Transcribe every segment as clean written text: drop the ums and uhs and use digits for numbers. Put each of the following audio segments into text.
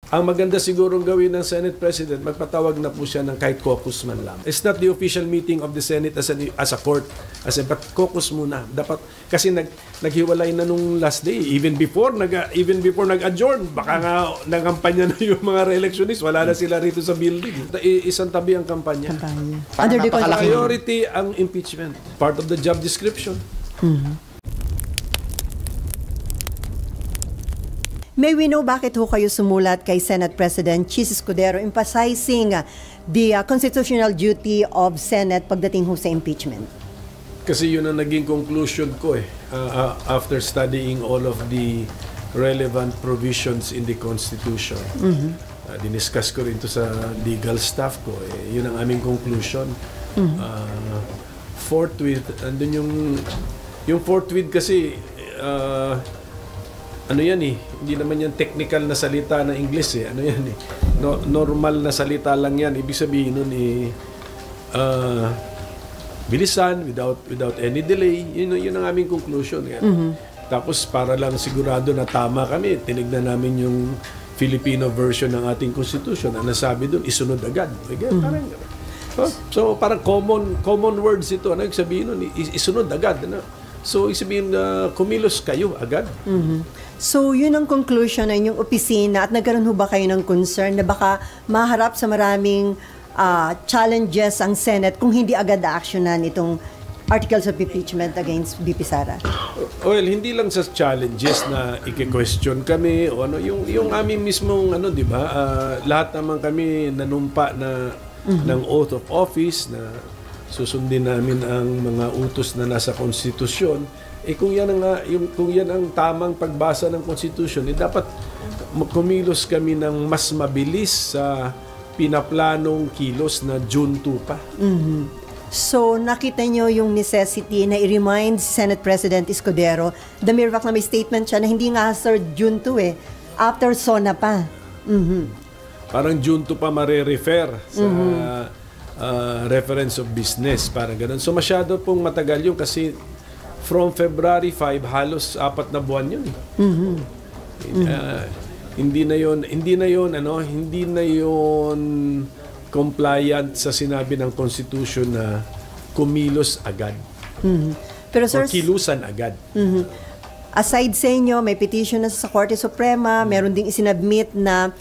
Ang maganda sigurong gawin ng Senate President, magpatawag na po siya ng kahit caucus man lang. It's not the official meeting of the Senate as a court, but caucus muna. Dapat, kasi naghiwalay na nung last day, even before nag-adjourn, baka nga nagampanya na yung mga re-electionists, wala na sila rito sa building. Isang tabi ang kampanya. Under the Priority ang impeachment. Part of the job description. May we know bakit ho kayo sumulat kay Senate President Chis Escudero emphasizing the constitutional duty of Senate pagdating ho sa impeachment? Kasi yun ang naging conclusion ko after studying all of the relevant provisions in the Constitution. Diniscuss ko rin to sa legal staff ko. Yun ang aming conclusion. Forthwith, andun yung forthwith kasi ano yan hindi naman yan technical na salita na English ano yan normal na salita lang yan. Ibig sabihin nun bilisan, without any delay. Yun ang aming conclusion. Tapos para lang sigurado na tama kami, tinignan namin yung Filipino version ng ating Constitution. Ang nasabi dun, isunod agad. So parang common words ito. Ano yung sabihin nun? Isunod agad. So ibig sabihin kumilos kayo agad. So, yun ang conclusion ng inyong opisina at nagkaroon ho ba kayo ng concern na baka maharap sa maraming challenges ang Senate kung hindi agad na-actionan itong articles of impeachment against VP Sara? Well, hindi lang sa challenges na i-question kami o yung aming mismong di ba? Lahat naman kami nanumpa na ng oath of office na susundin namin ang mga utos na nasa konstitusyon. Kung yan ang tamang pagbasa ng Constitution, dapat kumilos kami ng mas mabilis sa pinaplanong kilos na June 2 pa. So, nakita nyo yung necessity na i-remind Senate President Escudero, the mere fact na may statement siya na hindi nga Sir June 2 after SONA pa. Parang June 2 pa mare-refer sa reference of business, parang ganun. So, masyado pong matagal yun kasi from February 5, halos 4 na buwan yun. Hindi na yun compliant sa sinabi ng Constitution na kumilos agad. Pero sir, or kilusan agad. Aside sa inyo, may petition na sa Korte Suprema, meron ding isinabmit na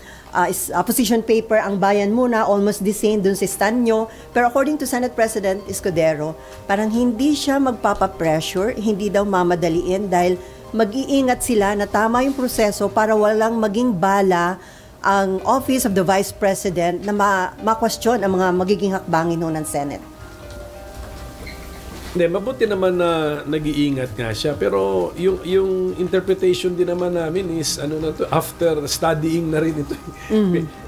position paper ang bayan muna, almost the same dun sa stand nyo. Pero according to Senate President Escudero, parang hindi siya magpapapressure, hindi daw mamadaliin dahil mag-iingat sila na tama yung proseso para walang maging bala ang Office of the Vice President na ma-question ang mga magiging hakbangin ng Senate. Hindi, mabuti naman na nag-iingat nga siya. Pero yung interpretation din naman namin is, after studying na rin ito.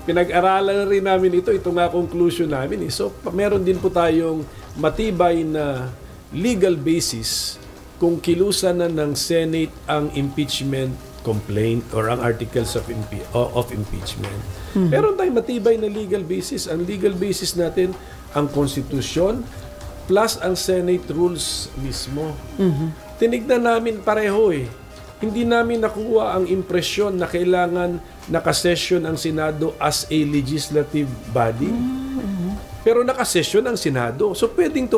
Pinag-aralan na rin namin ito. Ito nga conclusion namin. So, meron din po tayong matibay na legal basis kung kilusan na ng Senate ang impeachment complaint or ang articles of impeachment. Meron tayong matibay na legal basis. Ang legal basis natin, ang Constitution, plus ang Senate rules mismo. Tinignan namin pareho Hindi namin nakuha ang impresyon na kailangan nakasession ang Senado as a legislative body. Pero nakasession ang Senado. So pwedeng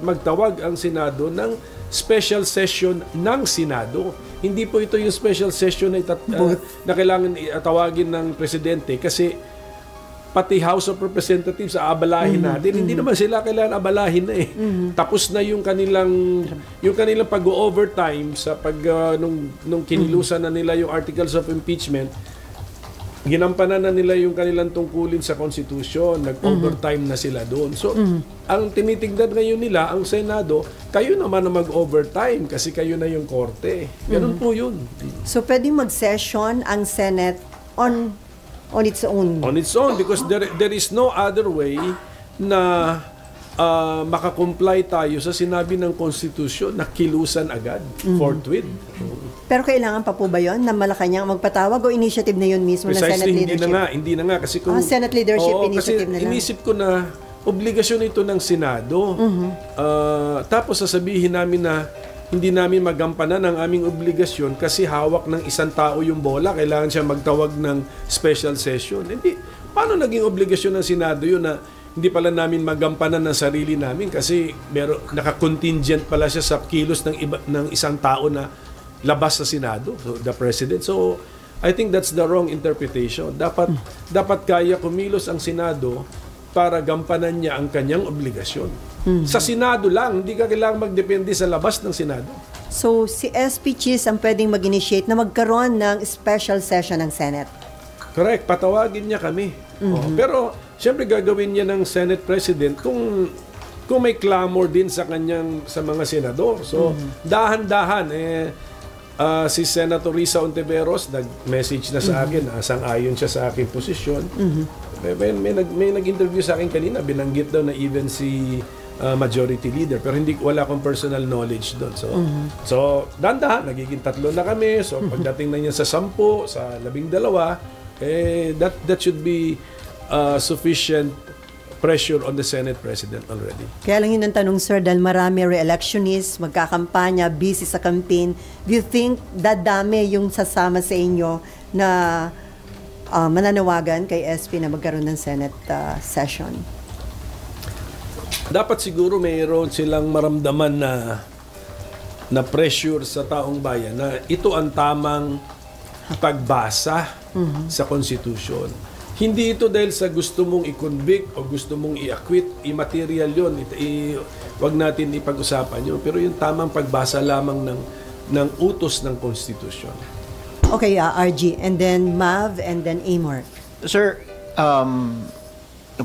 magtawag ang Senado ng special session ng Senado. Hindi po ito yung special session na kailangan tawagin ng Presidente kasi pati House of Representatives aabalahin natin. Hindi naman sila kailangan abalahin na Tapos na yung kanilang pag-overtime sa nung kinilusan na nila yung articles of impeachment. Ginampanan na nila yung kanilang tungkulin sa Constitution. Nag-overtime na sila doon. So, ang tinitignan ngayon nila, ang Senado, kayo naman na mag-overtime kasi kayo na yung korte. Ganun po yun. So, pwedeng mag-session ang Senate on its own. On its own, because there is no other way na makakomply tayo sa sinabi ng Constitution na kilusan agad, forthwith. Pero kailangan pa po ba yun na Malacanang magpatawag o initiative na yun mismo ng Senate leadership? Hindi na nga. Kasi kung, Senate leadership initiative na lang. Inisip ko na obligasyon ito ng Senado. Tapos sasabihin namin na hindi namin magampanan ang aming obligasyon kasi hawak ng isang tao yung bola, kailangan siya magtawag ng special session. Hindi, paano naging obligasyon ng Senado yun na hindi pala namin magampanan ng sarili namin kasi naka-contingent pala siya sa kilos ng isang tao na labas sa Senado, so the President. So, I think that's the wrong interpretation. Dapat kaya kumilos ang Senado para gampanan niya ang kanyang obligasyon. Sa Senado lang, hindi ka kailangang magdepende sa labas ng Senado. So, si SP Cheese ang pwedeng mag-initiate na magkaroon ng special session ng Senate. Correct. Patawagin niya kami. Pero, siyempre gagawin niya ng Senate President kung may clamor din sa mga senador. So, dahan-dahan, si Senator Risa Ontiveros nag-message na sa akin, sang-ayon siya sa aking posisyon. May nag-interview sa akin kanina, binanggit daw na even si majority leader, pero wala akong personal knowledge doon. So dahan-dahan, nagiging 3 na kami. So pagdating na niya sa 10, sa 12, that should be sufficient pressure on the Senate President already. Kaya lang yun ang tanong, sir, dahil marami re-electionists, magkakampanya, busy sa campaign. Do you think dadami yung sasama sa inyo na mananawagan kay SP na magkaroon ng Senate session? Dapat siguro mayroon silang maramdaman na pressure sa taong bayan na ito ang tamang pagbasa sa Constitution. Hindi ito dahil sa gusto mong i-convict o gusto mong i-acquit, immaterial yun. Wag natin ipag-usapan yun. Pero yung tamang pagbasa lamang ng utos ng Constitution. Okay, RG, and then Mav, and then Amor. Sir,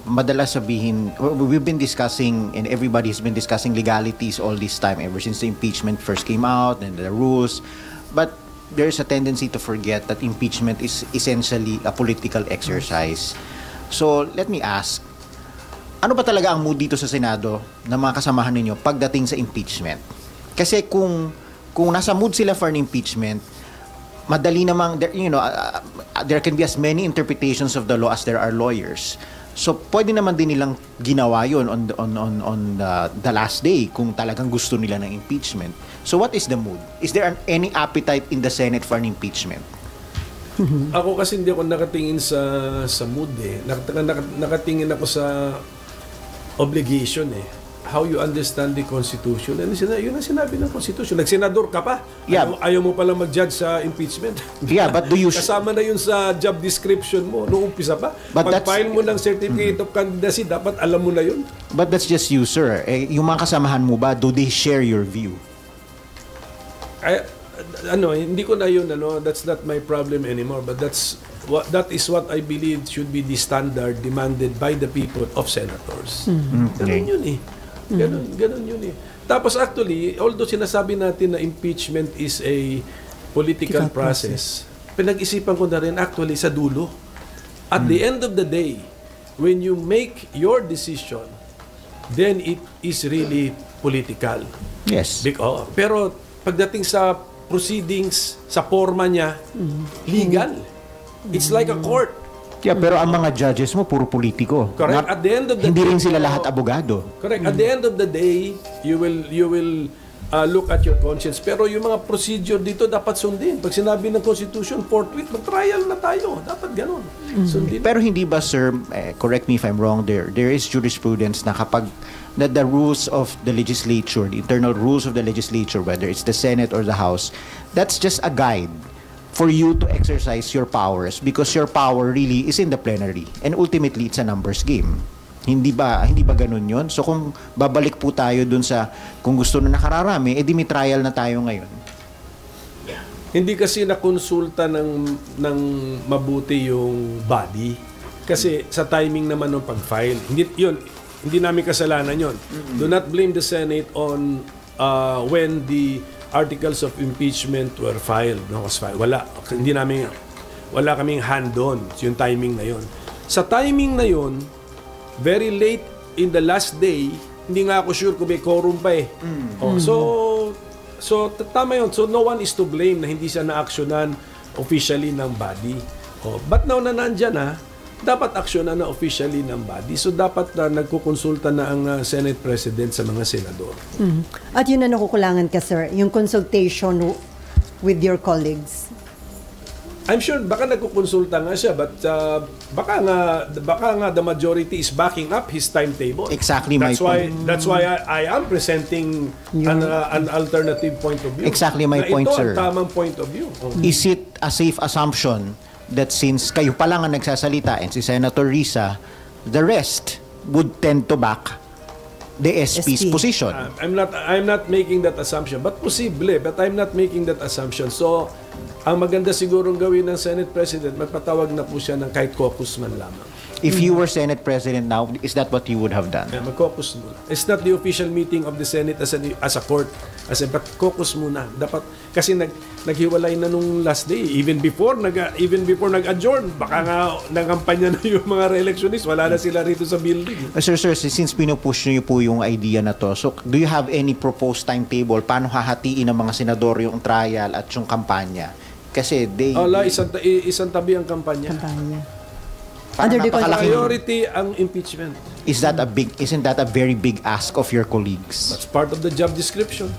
madalas sabihin, we've been discussing, and everybody's been discussing legalities all this time, ever since the impeachment first came out, and the rules. But there's a tendency to forget that impeachment is essentially a political exercise. So, let me ask, ano ba talaga ang mood dito sa Senado na mga kasamahan ninyo pagdating sa impeachment? Kasi kung nasa mood sila for an impeachment, madali namang, there can be as many interpretations of the law as there are lawyers. So, pwede naman din nilang ginawa yun on the last day kung talagang gusto nila ng impeachment. So, what is the mood? Is there any appetite in the Senate for an impeachment? Ako kasi hindi ako nakatingin sa mood eh. Nakatingin ako sa obligation eh. How you understand the Constitution. And yun ang sinabi ng Constitution. Nagsenador ka pa. Yeah. Ayaw mo palang mag-judge sa impeachment. Yeah, but do you... Kasama na yun sa job description mo noong umpisa pa. Pag-file mo ng certificate of candidacy, dapat alam mo na yun. But that's just you, sir. Yung mga kasamahan mo ba, do they share your view? Hindi ko na yun, that's not my problem anymore. But that is what I believe should be the standard demanded by the people of senators. Ganun yun eh. Ganun yun eh. Tapos actually, although sinasabi natin na impeachment is a political process, pinag-isipan ko na rin actually sa dulo. At the end of the day, when you make your decision, then it is really political. Yes. Pero pagdating sa proceedings, sa forma niya, legal. It's like a court. Yeah, pero ang mga judges mo, puro politiko. Correct. At the end of the hindi day, rin sila lahat abogado. Correct. At the end of the day, you will look at your conscience. Pero yung mga procedure dito dapat sundin. Pag sinabi ng Constitution, forthwith, mag-trial na tayo. Dapat ganun. Sundin. Pero hindi ba, sir, correct me if I'm wrong, there is jurisprudence na kapag the rules of the legislature, the internal rules of the legislature, whether it's the Senate or the House, that's just a guide for you to exercise your powers because your power really is in the plenary and ultimately it's a numbers game. Hindi ba ganun yun? So kung babalik po tayo dun sa kung gusto na nakararami, edi may trial na tayo ngayon. Hindi kasi nakonsulta ng mabuti yung body kasi sa timing naman ng pag-file. Hindi namin kasalanan yun. Do not blame the Senate on when the articles of impeachment were filed. Wala kaming hand on yung timing na yun. Sa timing na yun, very late in the last day, hindi nga ako sure kung may quorum pa eh. So tama yun. So no one is to blame na hindi siya na-actionan officially ng body. But now na nandyan dapat aksyonan na officially ng body. So dapat nagkukonsulta na ang Senate President sa mga senador. At yun na nakukulangan ka, sir, yung consultation with your colleagues. I'm sure baka nagkukonsulta nga siya, but baka nga the majority is backing up his timetable. Exactly my point. That's why I am presenting an alternative point of view. Exactly my point, ito sir. Ito ang tamang point of view. Is it a safe assumption that since kayo pa lang ang nagsasalita and si Senator Risa, the rest would tend to back the SP's SP. position? I'm not making that assumption, but posible, but I'm not making that assumption. So, ang maganda sigurong gawin ng Senate President, magpatawag na po siya ng kahit caucus man lamang. If you were Senate President now, is that what you would have done? Mag-caucus muna. It's not the official meeting of the Senate as a court. But caucus muna. Dapat, kasi naghiwalay na nung last day. Even before nag-adjourn, baka nga nangampanya na yung mga re-electionists. Wala na sila rito sa building. Sir, since pinupush niyo po yung idea na to, so do you have any proposed timetable? Paano hahatiin ng mga senador yung trial at yung kampanya? Kasi isang tabi ang kampanya. Under the Priority ang impeachment. Isn't that a very big ask of your colleagues? That's part of the job description.